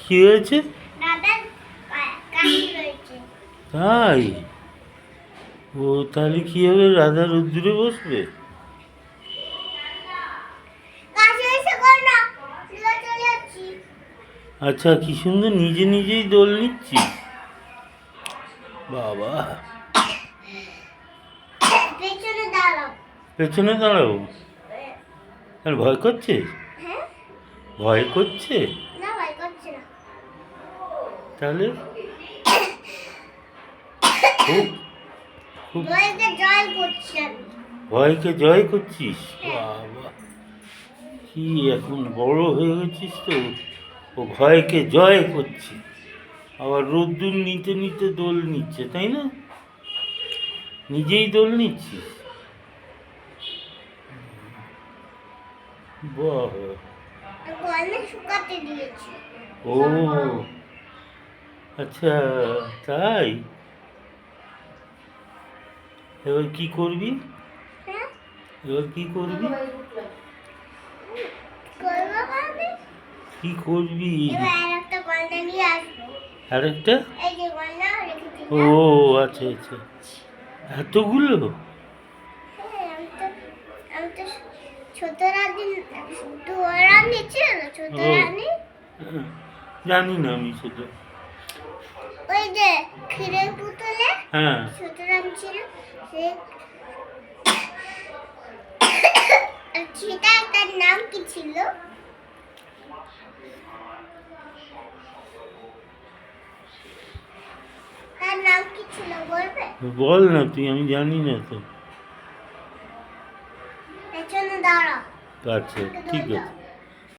কি হয়েছে? দাদার কাশি হয়েছে। তাই? ও তাহলে কি হবে, রাধা রোদ্দুরে বসবে? কাশি হয়েছে কর না, চলে যাচ্ছি। আচ্ছা, কি সুন্দর নিজে নিজেই দোল নিচ্ছিস। বাবা, পেছনে দাঁড়াও। পেছনে দাঁড়াবো? আর ভয় করছে? হ্যাঁ, ভয় করছে? না ভয় করছে না। তাহলে খুব খুব ভয়কে জয় করছি আমি। ভয়কে জয় করছিস? হ্যাঁ। বাবা, কি এখন বড় হয়ে গেছিস তো, ও ভয়কে জয় করছে। আবার রোদ্দুর নিতে নিতে দোল নিচ্ছে, তাই না? নিজেই দোল নিচ্ছিস? বাহ, গলা শুকাতে দিয়েছি। ও আচ্ছা, তাই? এবার কি করবি? হ্যাঁ, এবার কি করবি? করবো ভাবে। কি করবি? এবার আরেকটা গলদা নিয়ে আসবো। আরেকটা? এই যে গলদা রেখেছি ও না। আচ্ছা আচ্ছা, এতগুলো? হ্যাঁ, আমি তো ছোট রানী, রানী ছিল না, ছোট ও। রানী। হ্যাঁ, জানি না আমি সেটা। ওই যে ক্ষীরের পুতুলে হ্যাঁ, ছোট রানী ছিল, সে সেটা তার নাম কি ছিল? তার নাম কি ছিল বলবে? বল না তুই, আমি জানি না তো। পেছনে দাঁড়াও। আচ্ছা, ঠিক আছে।